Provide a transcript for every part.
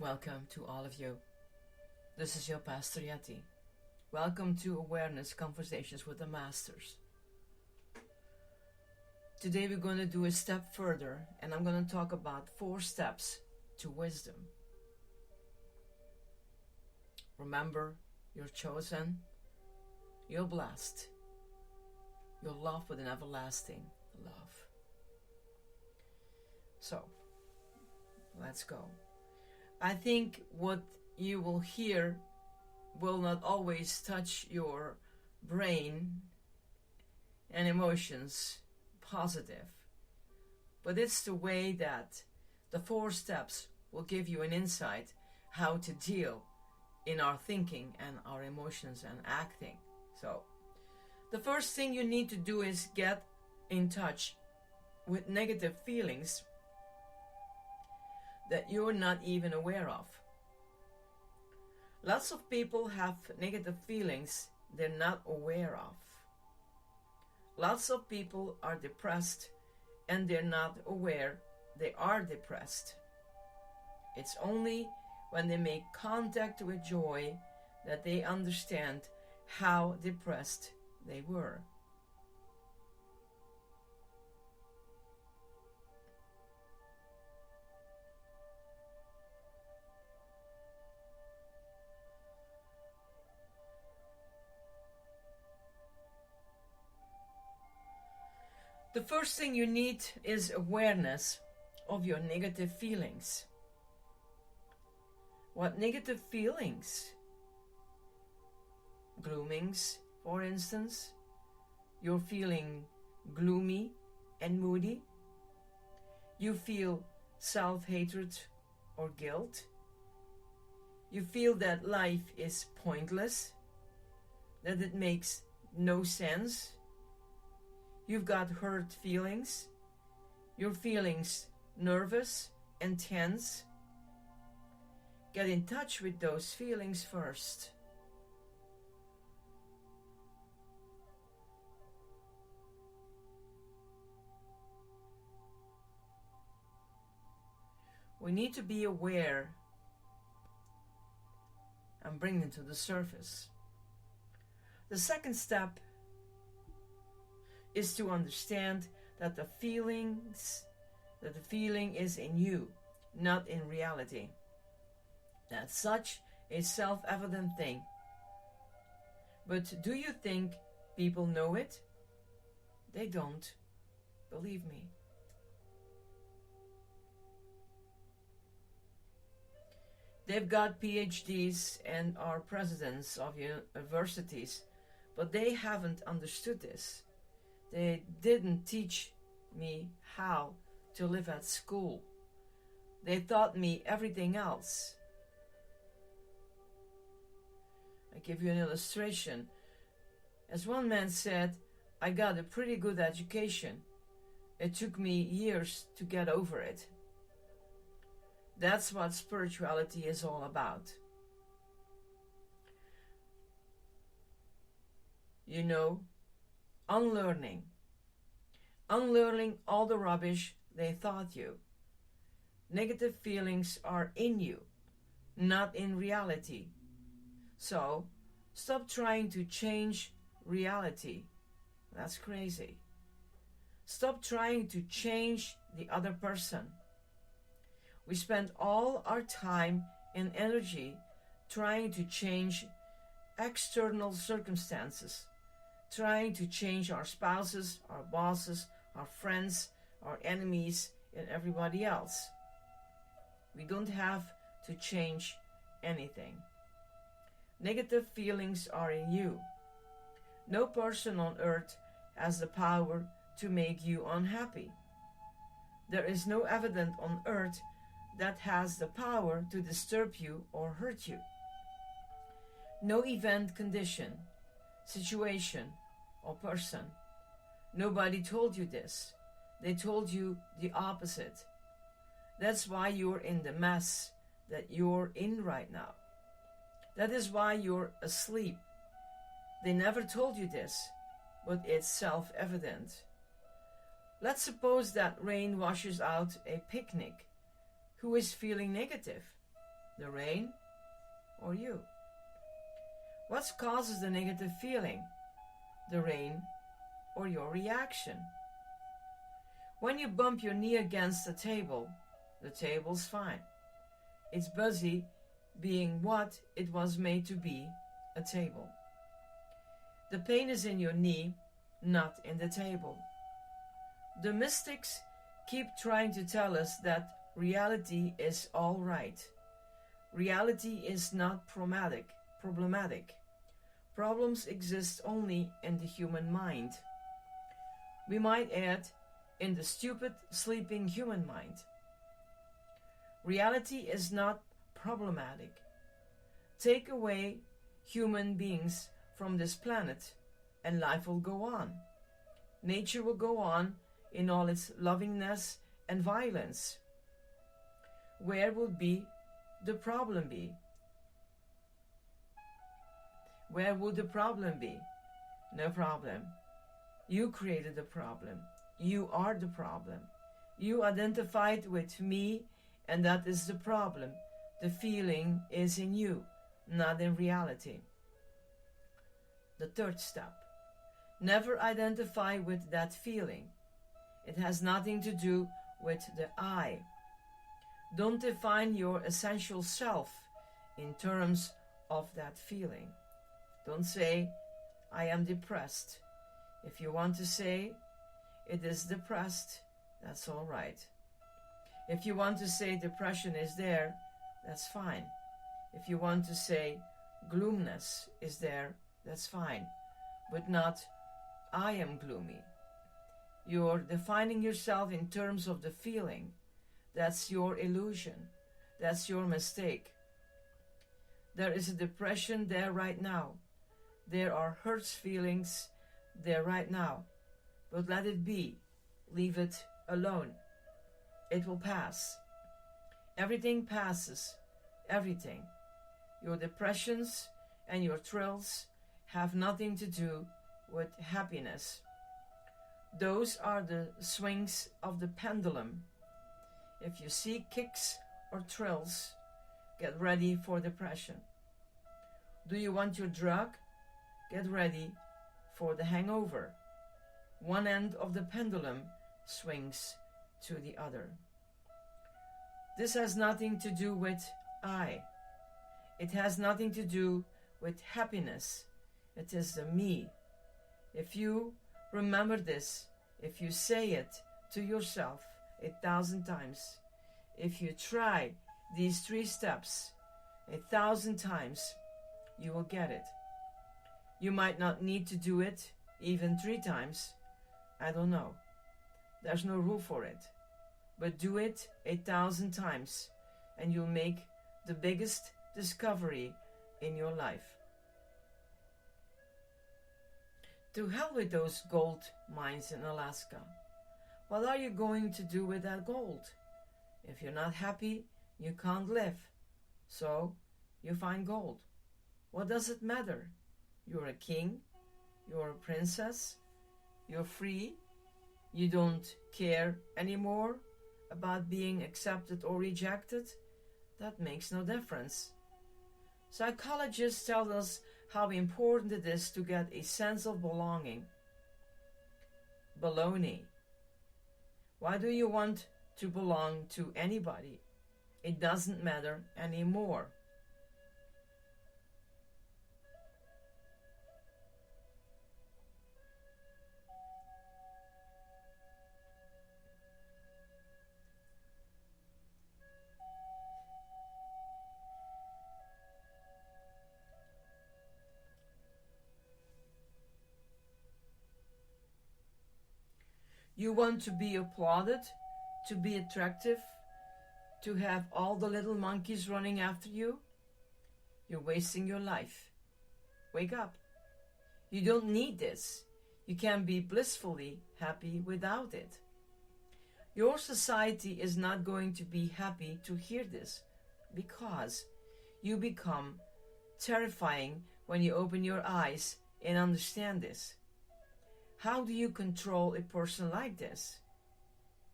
Welcome to all of you. This is your Pastor Yeti. Welcome to Awareness Conversations with the Masters. Today we're going to do a step further, and I'm going to talk about 4 steps to wisdom. Remember, you're chosen, you're blessed, you're loved with an everlasting love. So, let's go. I think what you will hear will not always touch your brain and emotions positive, but it's the way that the 4 steps will give you an insight how to deal in our thinking and our emotions and acting. So, the first thing you need to do is get in touch with negative feelings that you're not even aware of. Lots of people have negative feelings they're not aware of. Lots of people are depressed and they're not aware they are depressed. It's only when they make contact with joy that they understand how depressed they were. The first thing you need is awareness of your negative feelings. What negative feelings? Gloomings, for instance. You're feeling gloomy and moody. You feel self-hatred or guilt. You feel that life is pointless, that it makes no sense. You've got hurt feelings. You're feeling nervous and tense. Get in touch with those feelings first. We need to be aware and bring them to the surface. The second step is to understand that the feeling is in you, not in reality. That's such a self-evident thing. But do you think people know it? They don't. Believe me. They've got PhDs and are presidents of universities, but they haven't understood this. They didn't teach me how to live at school. They taught me everything else. I give you an illustration. As one man said, I got a pretty good education. It took me years to get over it. That's what spirituality is all about. You know, unlearning all the rubbish they taught you. Negative feelings are in you, not in reality. So, stop trying to change reality. That's crazy. Stop trying to change the other person. We spend all our time and energy trying to change external circumstances, trying to change our spouses, our bosses, our friends, our enemies, and everybody else. We don't have to change anything. Negative feelings are in you. No person on earth has the power to make you unhappy. There is no evidence on earth that has the power to disturb you or hurt you. No event, condition, situation, or person. Nobody told you this. They told you the opposite. That's why you're in the mess that you're in right now. That is why you're asleep. They never told you this, but it's self-evident. Let's suppose that rain washes out a picnic. Who is feeling negative? the rain or you? What causes the negative feeling, the rain or your reaction? When you bump your knee against the table's fine. It's busy being what it was made to be, a table. The pain is in your knee, not in the table. The mystics keep trying to tell us that reality is all right. Reality is not problematic. Problems exist only in the human mind. We might add, in the stupid, sleeping human mind. Reality is not problematic. Take away human beings from this planet, and life will go on. Nature will go on in all its lovingness and violence. Where would be the problem be? Where would the problem be? No problem. You created the problem. You are the problem. You identified with me, and that is the problem. The feeling is in you, not in reality. The third step. Never identify with that feeling. It has nothing to do with the I. Don't define your essential self in terms of that feeling. Don't say, I am depressed. If you want to say, it is depressed, that's all right. If you want to say depression is there, that's fine. If you want to say gloomness is there, that's fine. But not, I am gloomy. You're defining yourself in terms of the feeling. That's your illusion. That's your mistake. There is a depression there right now. There are hurt feelings there right now. But let it be. Leave it alone. It will pass. Everything passes. Everything. Your depressions and your thrills have nothing to do with happiness. Those are the swings of the pendulum. If you see kicks or thrills, get ready for depression. Do you want your drug? Get ready for the hangover. One end of the pendulum swings to the other. This has nothing to do with I. It has nothing to do with happiness. It is the me. If you remember this, if you say it to yourself 1,000 times, if you try these 3 steps 1,000 times, you will get it. You might not need to do it even 3 times. I don't know. There's no rule for it. But do it 1,000 times and you'll make the biggest discovery in your life. To hell with those gold mines in Alaska. What are you going to do with that gold? If you're not happy, you can't live. So, you find gold. What does it matter? You're a king. You're a princess. You're free. You don't care anymore about being accepted or rejected. That makes no difference. Psychologists tell us how important it is to get a sense of belonging. Baloney. Why do you want to belong to anybody? It doesn't matter anymore. You want to be applauded, to be attractive, to have all the little monkeys running after you? You're wasting your life. Wake up. You don't need this. You can be blissfully happy without it. Your society is not going to be happy to hear this because you become terrifying when you open your eyes and understand this. How do you control a person like this?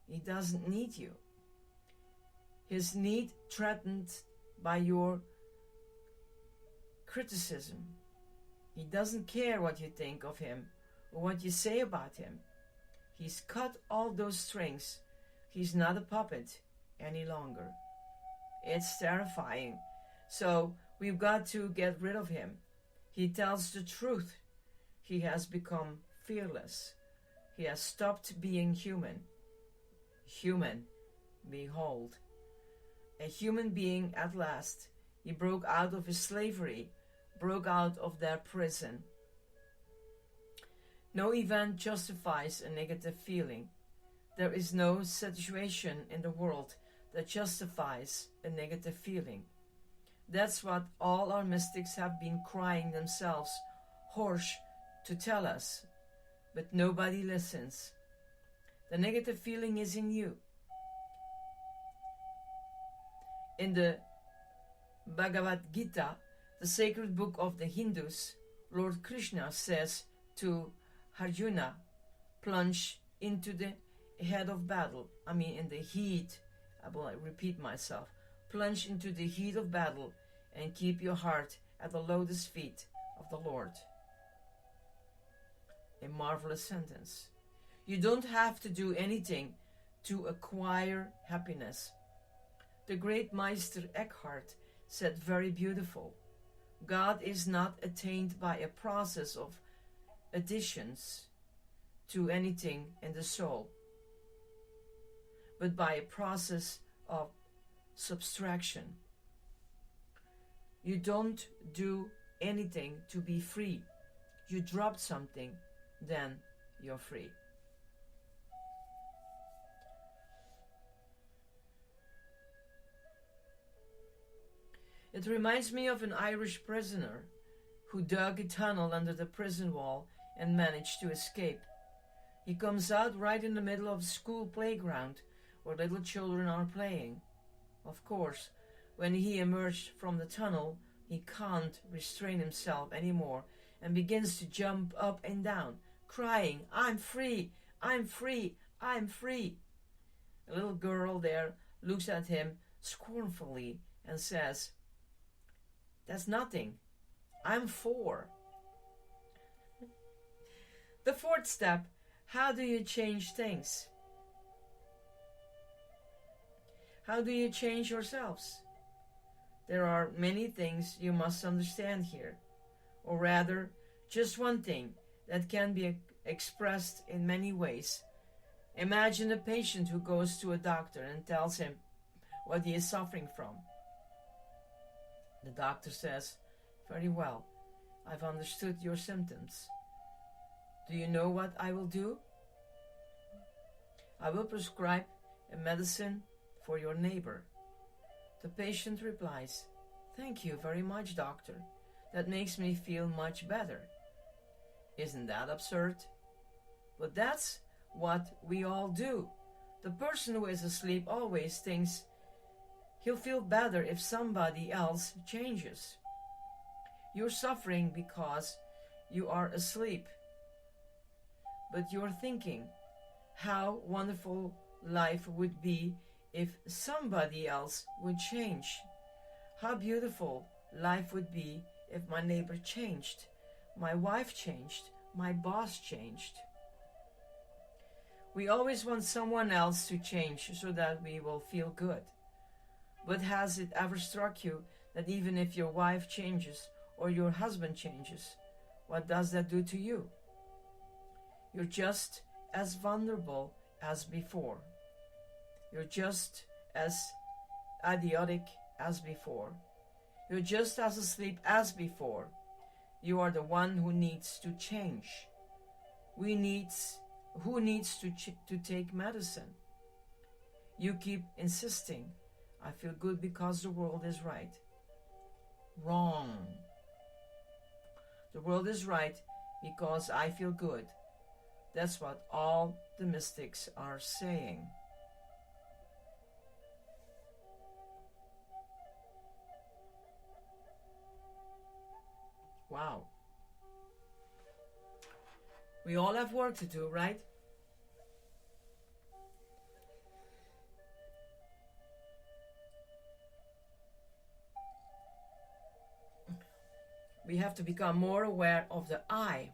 He doesn't need you. His need threatens by your criticism. He doesn't care what you think of him or what you say about him. He's cut all those strings. He's not a puppet any longer. It's terrifying. So we've got to get rid of him. He tells the truth. He has become fearless. He has stopped being human. Human, behold. A human being at last. He broke out of his slavery, broke out of their prison. No event justifies a negative feeling. There is no situation in the world that justifies a negative feeling. That's what all our mystics have been crying themselves hoarse to tell us, but nobody listens. The negative feeling is in you. In the Bhagavad Gita, the sacred book of the Hindus, Lord Krishna says to Arjuna, plunge into the head of battle. In the heat. I will repeat myself. Plunge into the heat of battle and keep your heart at the lotus feet of the Lord. A marvelous sentence. You don't have to do anything to acquire happiness. The great Meister Eckhart said very beautiful. God is not attained by a process of additions to anything in the soul, but by a process of subtraction. You don't do anything to be free. You drop something, then you're free. It reminds me of an Irish prisoner who dug a tunnel under the prison wall and managed to escape. He comes out right in the middle of a school playground where little children are playing. Of course, when he emerged from the tunnel, he can't restrain himself anymore and begins to jump up and down, crying, "I'm free! I'm free! I'm free!" A little girl there looks at him scornfully and says, "That's nothing. I'm 4. The fourth step, how do you change things? How do you change yourselves? There are many things you must understand here, or rather, just one thing that can be expressed in many ways. Imagine a patient who goes to a doctor and tells him what he is suffering from. The doctor says, "Very well, I've understood your symptoms. Do you know what I will do? I will prescribe a medicine for your neighbor." The patient replies, "Thank you very much, doctor. That makes me feel much better." Isn't that absurd? But that's what we all do. The person who is asleep always thinks he'll feel better if somebody else changes. You're suffering because you are asleep. But you're thinking how wonderful life would be if somebody else would change. How beautiful life would be if my neighbor changed, my wife changed, my boss changed. We always want someone else to change so that we will feel good. But has it ever struck you that even if your wife changes or your husband changes, what does that do to you? You're just as vulnerable as before. You're just as idiotic as before. You're just as asleep as before. You are the one who needs to change. Who needs to take medicine? You keep insisting, "I feel good because the world is right." Wrong. The world is right because I feel good. That's what all the mystics are saying. Wow. We all have work to do, right? We have to become more aware of the I.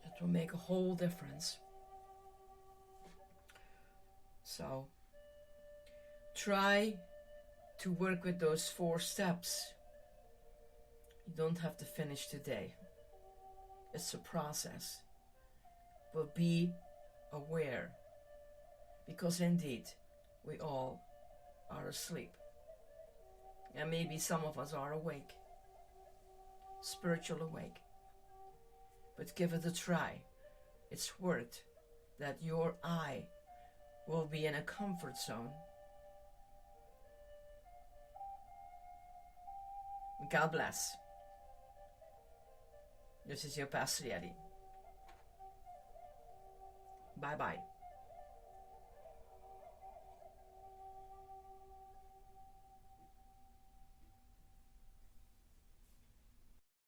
That will make a whole difference. So, try to work with those 4 steps. You don't have to finish today. It's a process. But be aware. Because indeed, we all are asleep. And maybe some of us are awake. Spiritual awake. But give it a try. It's worth that your I will be in a comfort zone. God bless. This is your Pastor Yeti. Bye bye.